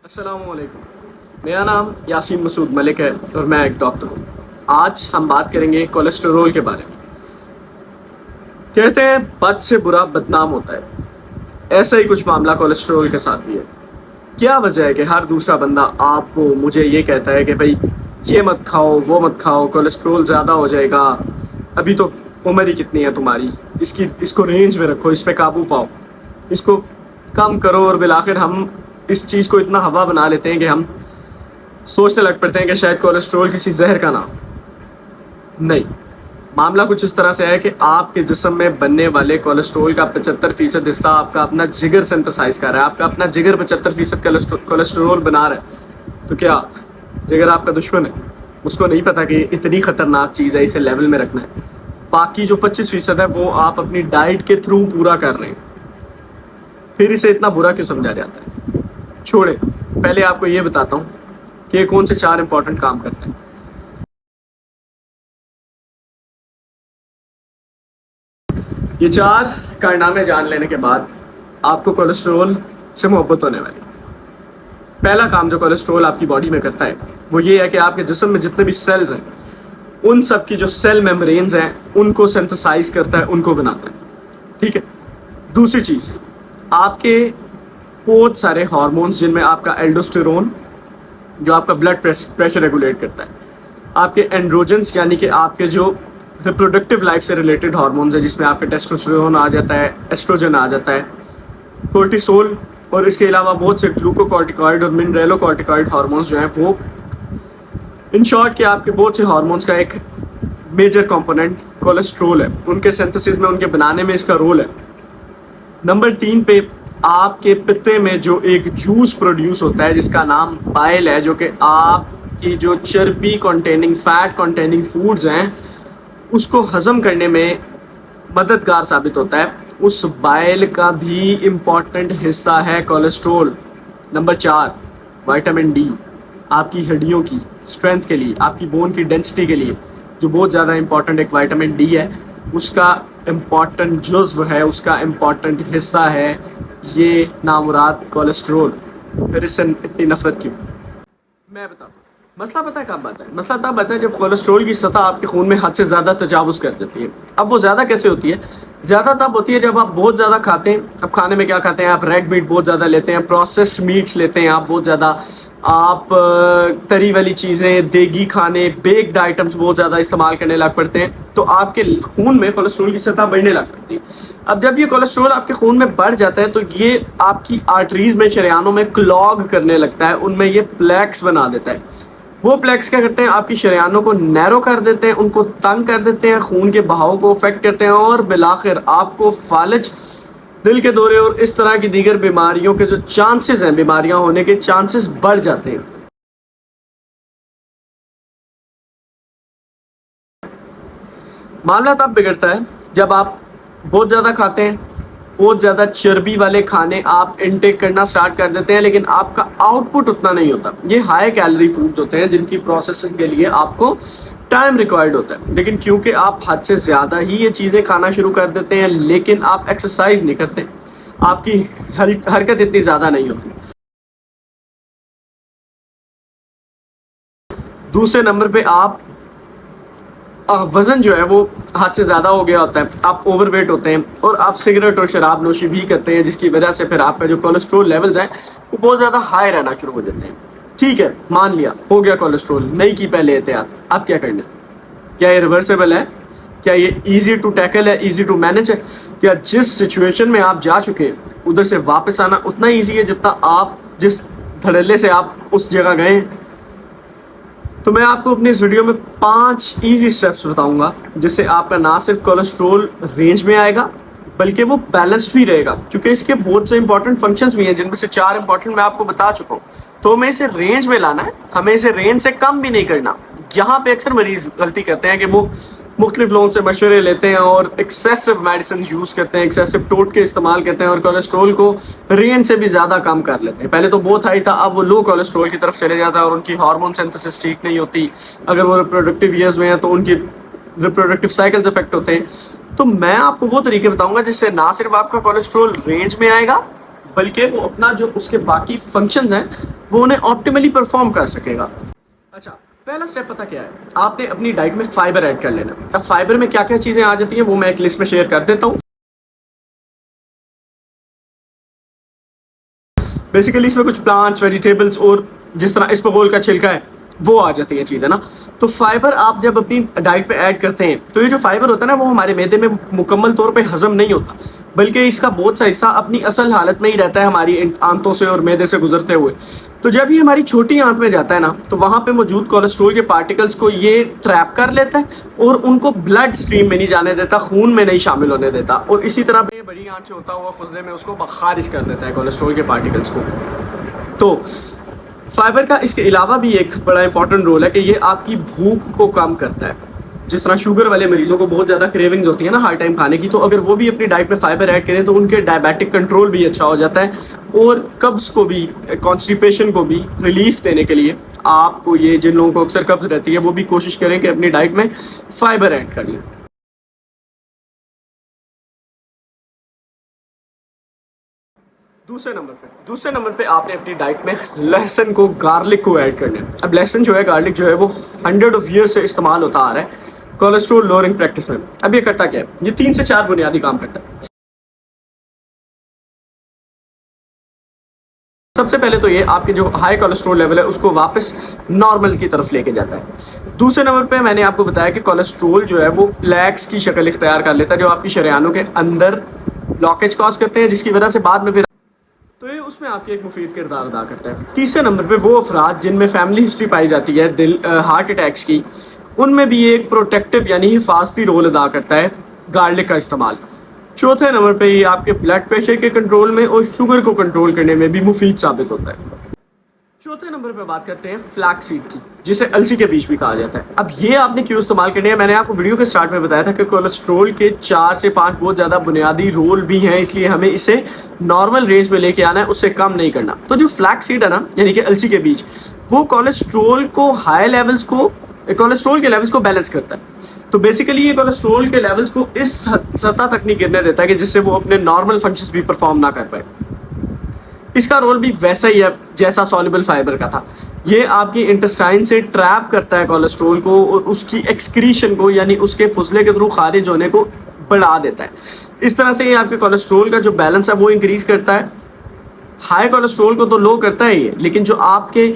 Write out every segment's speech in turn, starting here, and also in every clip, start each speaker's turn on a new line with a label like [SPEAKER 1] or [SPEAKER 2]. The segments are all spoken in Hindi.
[SPEAKER 1] अस्सलामुअलैकुम। मेरा नाम यासीन मसूद मलिक है और मैं एक डॉक्टर हूँ। आज हम बात करेंगे कोलेस्टेरोल के बारे में। कहते हैं बद से बुरा बदनाम होता है, ऐसा ही कुछ मामला कोलेस्टेरोल के साथ भी है। क्या वजह है कि हर दूसरा बंदा आपको मुझे ये कहता है कि भाई ये मत खाओ, वो मत खाओ, कोलेस्ट्रॉल ज़्यादा हो जाएगा, अभी तो उम्र ही कितनी है तुम्हारी, इसको रेंज में रखो, इस पे काबू पाओ, इसको कम करो। और बिल आखिर हम इस चीज़ को इतना हवा बना लेते हैं कि हम सोचने लग पड़ते हैं कि शायद कोलेस्ट्रॉल किसी जहर का नाम। नहीं, मामला कुछ इस तरह से है कि आपके जिस्म में बनने वाले कोलेस्ट्रॉल का 75% हिस्सा आपका अपना जिगर सिंथेसाइज कर रहा है। आपका अपना जिगर 75% कोलेस्ट्रॉल बना रहा है। तो क्या जिगर आपका दुश्मन है? उसको नहीं पता कि इतनी खतरनाक चीज़ है, इसे लेवल में रखना है। बाकी जो 25% है वो आप अपनी डाइट के थ्रू पूरा कर रहे हैं। फिर इसे इतना बुरा क्यों समझा जाता है? छोड़े, पहले आपको ये बताता हूँ कि कौन से 4 इंपॉर्टेंट काम करते हैं। ये 4 कारनामे जान लेने के बाद आपको कोलेस्ट्रॉल से मोहब्बत होने वाली। पहला काम जो कोलेस्ट्रॉल आपकी बॉडी में करता है वो ये है कि आपके जिस्म में जितने भी सेल्स हैं उन सब की जो सेल मेम्ब्रेन्स हैं उनको सिंथेसाइज करता है, उनको बनाता है। ठीक है। दूसरी चीज़, आपके बहुत सारे हार्मोन्स जिनमें आपका एल्डोस्टेरोन जो आपका ब्लड प्रेशर रेगुलेट करता है, आपके एंड्रोजन्स यानी कि आपके जो रिप्रोडक्टिव लाइफ से रिलेटेड हार्मोन्स है जिसमें आपके टेस्टोस्टेरोन आ जाता है, एस्ट्रोजन आ जाता है, कोर्टिसोल, और इसके अलावा बहुत से ग्लूकोकॉर्टिकॉइड और मिनरेलोकॉर्टिकॉइड हार्मोन्स जो हैं वो, इन शॉर्ट कि आपके बहुत से हार्मोन्स का एक मेजर कंपोनेंट कोलेस्ट्रॉल है। उनके सिंथेसिस में, उनके बनाने में इसका रोल है। नंबर 3 पे आपके पित्ते में जो एक जूस प्रोड्यूस होता है जिसका नाम बाइल है, जो कि आपकी जो चर्बी कंटेनिंग, फैट कंटेनिंग फूड्स हैं उसको हजम करने में मददगार साबित होता है। उस बाइल का भी इम्पॉर्टेंट हिस्सा है कोलेस्ट्रॉल। नंबर 4, विटामिन डी, आपकी हड्डियों की स्ट्रेंथ के लिए, आपकी बोन की डेंसिटी के लिए जो बहुत ज़्यादा इम्पॉर्टेंट एक विटामिन डी है, उसका इम्पॉर्टेंट जुज़्व है, उसका इम्पॉर्टेंट हिस्सा है ये नामुराद कोलेस्ट्रॉल। फिर इससे इतनी नफरत क्यों? मैं बताता हूँ। मसला पता है कब आता है? मसला तब आता है जब कोलेस्ट्रॉल की सतह आपके खून में हद से ज़्यादा तजावुज़ कर देती है। अब वो ज़्यादा कैसे होती है? ज़्यादा तब होती है जब आप बहुत ज़्यादा खाते हैं। अब खाने में क्या खाते हैं? आप रेड मीट बहुत ज़्यादा लेते हैं, प्रोसेस्ड मीट्स लेते हैं आप बहुत ज़्यादा, आप तरी वाली चीज़ें, देगी खाने, बेक्ड आइटम्स बहुत ज़्यादा इस्तेमाल करने लग पड़ते हैं, तो आपके खून में कोलेस्ट्रॉल की सतह बढ़ने लग पड़ती है। अब जब ये कोलेस्ट्रॉल आपके खून में बढ़ जाता है तो ये आपकी आर्टरीज में, शरेयानों में क्लॉग करने लगता है, उनमें ये प्लेक्स बना देता है। वो प्लेक्स क्या करते हैं? आपकी शरेयानों को नैरो कर देते हैं, उनको तंग कर देते हैं, खून के बहाव को अफेक्ट करते हैं और बिलाखिर आपको फालिज, दिल के दौरे और इस तरह की दीगर बीमारियों के जो चांसेस हैं, बीमारियां होने के चांसेस बढ़ जाते हैं। मामला तब बिगड़ता है जब आप बहुत ज़्यादा खाते हैं, बहुत ज़्यादा चर्बी वाले खाने आप इनटेक करना स्टार्ट कर देते हैं, लेकिन आपका आउटपुट उतना नहीं होता। ये हाई कैलोरी फूड्स होते हैं जिनकी प्रोसेसिंग के लिए आपको टाइम रिक्वायर्ड होता है, लेकिन क्योंकि आप हद से ज़्यादा ही ये चीज़ें खाना शुरू कर देते हैं, लेकिन आप एक्सरसाइज नहीं करते, आपकी हरकत इतनी ज़्यादा नहीं होती। दूसरे नंबर पे आप वज़न जो है वो हद से ज़्यादा हो गया होता है, आप ओवरवेट होते हैं और आप सिगरेट और शराब नोशी भी करते हैं, जिसकी वजह से फिर आपका जो कोलेस्ट्रॉल लेवल्स हैं वो बहुत ज़्यादा हाई रहना शुरू हो जाते हैं। ठीक है, मान लिया हो गया कोलेस्ट्रॉल, नहीं की पहले एहतियात, अब क्या करना है? क्या ये रिवर्सेबल है? क्या ये ईजी टू टैकल है, ईजी टू मैनेज है? क्या जिस सिचुएशन में आप जा चुके हैं उधर से वापस आना उतना ईजी है जितना आप जिस धड़ल्ले से आप उस जगह गए हैं? तो मैं आपको अपनी इस वीडियो में 5 इजी स्टेप्स बताऊंगा जिससे आपका ना सिर्फ कोलेस्ट्रॉल रेंज में आएगा बल्कि वो बैलेंस्ड भी रहेगा, क्योंकि इसके बहुत से इंपॉर्टेंट फंक्शंस भी हैं जिनमें से 4 इंपॉर्टेंट मैं आपको बता चुका हूँ। तो हमें इसे रेंज में लाना है, हमें इसे रेंज से कम भी नहीं करना। यहाँ पे अक्सर मरीज गलती करते हैं कि वो मुख्तलिफ लोगों से मशवरे लेते हैं और एक्सेसिव मेडिसिन यूज़ करते हैं, एक्सेसिव टोट के इस्तेमाल करते हैं और कोलेस्ट्रॉल को रेंज से भी ज़्यादा कम कर लेते हैं। पहले तो बहुत हाई था, अब वो लो कोलेस्ट्रॉल की तरफ चले जाता है और उनकी हार्मोन सिंथेसिस ठीक नहीं होती। अगर वो रिप्रोडक्टिव ईयर्स में है तो उनकी रिप्रोडक्टिव साइकिल्स अफेक्ट होते हैं। तो मैं आपको वो तरीके बताऊंगा जिससे ना सिर्फ आपका कोलेस्ट्रॉल रेंज में आएगा बल्कि वो अपना जो उसके बाकी फंक्शंस हैं वो उन्हें ऑप्टिमली परफॉर्म कर सकेगा। अच्छा, पहला स्टेप पता क्या है, आपने अपनी डाइट में फाइबर ऐड कर लेना। अब फाइबर में क्या क्या चीज़ें आ जाती हैं वो मैं एक लिस्ट में शेयर कर देता हूँ। बेसिकली इसमें कुछ प्लांट्स, वेजिटेबल्स और जिस तरह इसबगोल का छिलका है वो आ जाती है चीज़ें ना। तो फाइबर आप जब अपनी डाइट पे ऐड करते हैं तो ये जो फाइबर होता है ना वो हमारे मैदे में मुकम्मल तौर पे हजम नहीं होता, बल्कि इसका बहुत सा हिस्सा अपनी असल हालत में ही रहता है हमारी आंतों से और मैदे से गुजरते हुए। तो जब ये हमारी छोटी आंत में जाता है ना तो वहाँ पे मौजूद कोलेस्ट्रॉल के पार्टिकल्स को ये ट्रैप कर लेता है और उनको ब्लड स्ट्रीम में नहीं जाने देता, खून में नहीं शामिल होने देता, और इसी तरह पे बड़ी आंत से होता हुआ फजले में उसको खारिज कर देता है कोलेस्ट्रॉल के पार्टिकल्स को। तो फाइबर का इसके अलावा भी एक बड़ा इंपॉर्टेंट रोल है कि ये आपकी भूख को कम करता है। जिस तरह शुगर वाले मरीजों को बहुत ज़्यादा क्रेविंग्स होती है ना हर टाइम खाने की, तो अगर वो भी अपनी डाइट में फाइबर ऐड करें तो उनके डायबिटिक कंट्रोल भी अच्छा हो जाता है, और कब्ज़ को भी, कॉन्स्टिपेशन को भी रिलीफ देने के लिए आपको, ये जिन लोगों को अक्सर कब्ज़ रहती है वो भी कोशिश करें कि अपनी डाइट में फाइबर ऐड कर लें। दूसरे नंबर पे आपने अपनी डाइट में लहसुन को, गार्लिक को ऐड करना है। अब लहसुन जो है, गार्लिक जो है वो 100 ऑफ ईयर्स से इस्तेमाल होता आ रहा है कोलेस्ट्रॉल लोअरिंग प्रैक्टिस में। अब ये करता क्या है, ये 3 से 4 बुनियादी काम करता है। सबसे पहले तो ये आपके जो हाई कोलेस्ट्रॉल लेवल है उसको वापस नॉर्मल की तरफ लेके जाता है। दूसरे नंबर पे मैंने आपको बताया कि कोलेस्ट्रॉल जो है वो प्लेक्स की शक्ल इख्तियार कर लेता है जो आपकी शरेयानों के अंदर ब्लॉकेज कॉज करते हैं, जिसकी वजह से बाद में फिर तो ये उसमें आपके एक मुफीद किरदार अदा करता है। तीसरे नंबर पे वो अफराद जिनमें फैमिली हिस्ट्री पाई जाती है दिल हार्ट अटैक्स की, उनमें भी ये एक प्रोटेक्टिव यानी हिफाजती रोल अदा करता है गार्लिक का इस्तेमाल। चौथे नंबर पे ये आपके ब्लड प्रेशर के कंट्रोल में और शुगर को कंट्रोल करने में भी मुफीद साबित होता है। चौथे नंबर पे बात करते हैं फ्लैक्स सीड की, जिसे अलसी के बीज भी कहा जाता है। अब ये आपने क्यों इस्तेमाल करनी है, मैंने आपको वीडियो के स्टार्ट में बताया था कि कोलेस्ट्रॉल के 4 से 5 बहुत ज़्यादा बुनियादी रोल भी हैं, इसलिए हमें इसे नॉर्मल रेंज में लेके आना है, उससे कम नहीं करना। तो जो फ्लैक्स सीड है ना, यानी कि अलसी के बीज, वो कोलेस्ट्रॉल को हाई लेवल्स को, कोलेस्ट्रॉल के लेवल्स को बैलेंस करता है। तो बेसिकली ये कोलेस्ट्रॉल के लेवल्स को इस सतह तक नहीं गिरने देता है कि जिससे वो अपने नॉर्मल फंक्शंस भी परफॉर्म ना कर पाए। इसका रोल भी वैसा ही है जैसा सॉल्युबल फाइबर का था। ये आपकी इंटेस्टाइन से ट्रैप करता है कोलेस्ट्रॉल को और उसकी एक्सक्रीशन को, यानी उसके फुजले के थ्रू खारिज होने को बढ़ा देता है। इस तरह से ये आपके कोलेस्ट्रॉल का जो बैलेंस है वो इंक्रीज करता है। हाई कोलेस्ट्रॉल को तो लो करता है ये, लेकिन जो आपके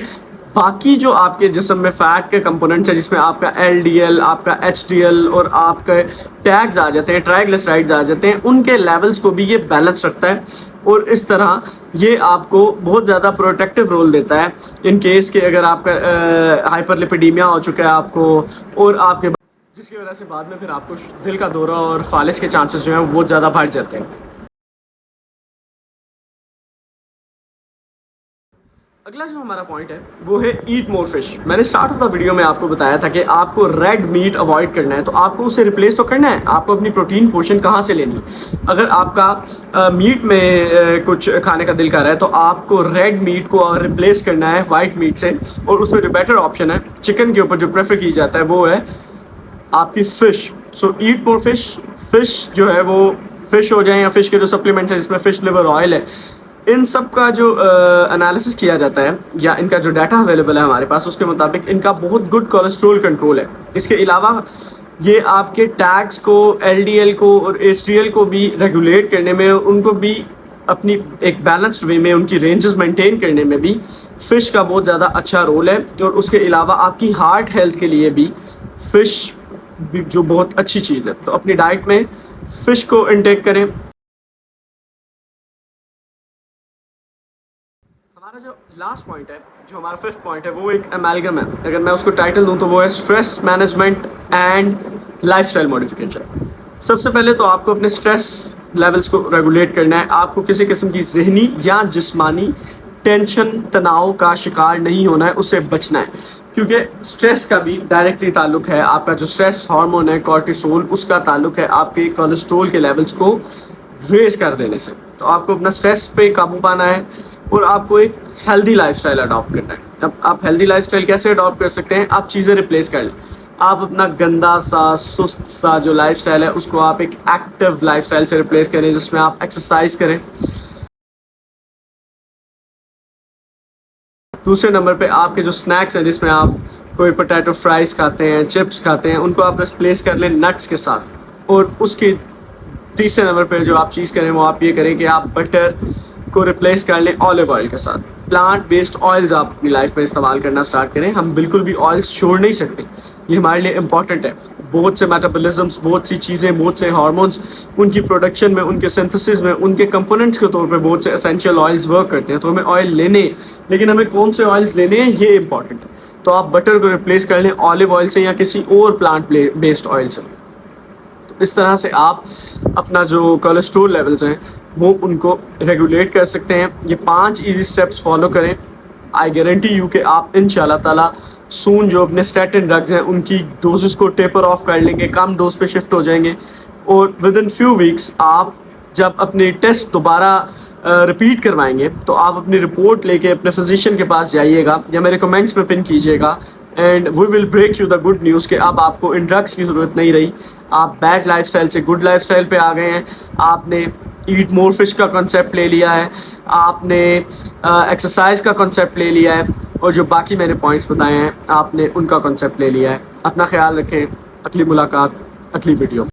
[SPEAKER 1] बाकी जो आपके जिस्म में फैट के कंपोनेंट्स है, जिसमें आपका LDL, आपका HDL और आपके टैग्स आ जाते हैं, ट्राइग्लिसराइड्स आ जाते हैं, उनके लेवल्स को भी ये बैलेंस रखता है। और इस तरह ये आपको बहुत ज़्यादा प्रोटेक्टिव रोल देता है इन केस के अगर आपका हाइपरलिपिडीमिया हो चुका है आपको, और आपके जिसकी वजह से बाद में फिर आपको दिल का दौरा और फालिज के चांसेस जो हैं वो बहुत ज़्यादा बढ़ जाते हैं। अगला जो हमारा पॉइंट है वो है ईट मोर फिश। मैंने स्टार्ट ऑफ द वीडियो में आपको बताया था कि आपको रेड मीट अवॉइड करना है, तो आपको उसे रिप्लेस तो करना है। आपको अपनी प्रोटीन पोर्शन कहाँ से लेनी है? अगर आपका मीट में कुछ खाने का दिल कर रहा है तो आपको रेड मीट को रिप्लेस करना है वाइट मीट से, और उसमें जो बेटर ऑप्शन है चिकन के ऊपर जो प्रेफर की जाता है वो है आपकी फ़िश। सो ईट मोर फिश। फ़िश जो है वो फ़िश हो जाए या फ़िश के जो सप्लीमेंट्स हैं जिसमें फ़िश लिवर ऑयल है, इन सब का जो एनालिसिस किया जाता है या इनका जो डाटा अवेलेबल है हमारे पास, उसके मुताबिक इनका बहुत गुड कोलेस्ट्रॉल कंट्रोल है। इसके अलावा ये आपके टैग्स को, LDL को और HDL को भी रेगुलेट करने में, उनको भी अपनी एक बैलेंस्ड वे में उनकी रेंजेस मेंटेन करने में भी फ़िश का बहुत ज़्यादा अच्छा रोल है। और उसके अलावा आपकी हार्ट हेल्थ के लिए भी फ़िश जो बहुत अच्छी चीज़ है, तो अपनी डाइट में फ़िश को इनटेक करें। हमारा जो लास्ट पॉइंट है, जो हमारा 5th पॉइंट है, वो एक अमेलगम है। अगर मैं उसको टाइटल दूं तो वो है stress management and lifestyle modification. सबसे पहले तो आपको अपने स्ट्रेस लेवल्स को रेगुलेट करना है। आपको किसी किस्म की जहनी या जिस्मानी टेंशन, तनाव का शिकार नहीं होना है, उससे बचना है, क्योंकि स्ट्रेस का भी डायरेक्टली ताल्लुक है, आपका जो स्ट्रेस हार्मोन है कॉर्टिसोल, उसका ताल्लुक है आपके कोलेस्ट्रॉल के लेवल्स को रेज कर देने से। तो आपको अपना स्ट्रेस पे काबू पाना है और आपको एक हेल्दी लाइफस्टाइल अडॉप्ट करना है। अब आप हेल्दी लाइफस्टाइल कैसे अडॉप्ट कर सकते हैं? आप चीज़ें रिप्लेस कर लें। आप अपना गंदा सा, सुस्त सा जो लाइफस्टाइल है उसको आप एक एक्टिव लाइफस्टाइल से रिप्लेस करें, जिसमें आप एक्सरसाइज करें। दूसरे नंबर पे आपके जो स्नैक्स हैं जिसमें आप कोई पोटैटो फ्राइज़ खाते हैं, चिप्स खाते हैं, उनको आप रिप्लेस कर लें नट्स के साथ। और उसके तीसरे नंबर पे जो आप चीज़ करें वो आप ये करें कि आप बटर को रिप्लेस कर लें ऑलिव ऑयल के साथ। प्लांट बेस्ड ऑयल्स आप अपनी लाइफ में इस्तेमाल करना स्टार्ट करें। हम बिल्कुल भी ऑयल्स छोड़ नहीं सकते, ये हमारे लिए इम्पॉर्टेंट है। बहुत से मेटाबॉलिज्म्स, बहुत सी चीज़ें, बहुत से हार्मोन्स, उनकी प्रोडक्शन में, उनके सिंथेसिस में, उनके कंपोनेंट्स के तौर पे बहुत से एसेंशियल ऑयल्स वर्क करते हैं। तो हमें ऑयल लेने हैं, लेकिन हमें कौन से ऑयल्स लेने हैं ये इंपॉर्टेंट है। तो आप बटर को रिप्लेस कर लें ऑलिव ऑयल से या किसी और प्लांट बेस्ड ऑयल से। तो इस तरह से आप अपना जो कोलेस्ट्रोल लेवल्स हैं वो उनको रेगुलेट कर सकते हैं। ये 5 इजी स्टेप्स फॉलो करें, आई गारंटी यू कि आप इंशाल्लाह ताला सून जो अपने स्टैटिन ड्रग्स हैं उनकी डोजेस को टेपर ऑफ कर लेंगे, कम डोज पे शिफ्ट हो जाएंगे। और विद इन फ्यू वीक्स आप जब अपने टेस्ट दोबारा रिपीट करवाएंगे तो आप अपनी रिपोर्ट लेके अपने फिजिशियन के पास जाइएगा या मेरे कमेंट्स में पिन कीजिएगा, and we will break you the good news कि अब आपको इन ड्रग्स की ज़रूरत नहीं रही। आप बैड लाइफस्टाइल से गुड लाइफस्टाइल पे आ गए हैं। आपने ईट मोर फिश का कॉन्सेप्ट ले लिया है, आपने एक्सरसाइज का कॉन्सेप्ट ले लिया है, और जो बाकी मैंने पॉइंट्स बताए हैं आपने उनका कॉन्सेप्ट ले लिया है। अपना ख्याल रखें। अगली मुलाकात अगली वीडियो।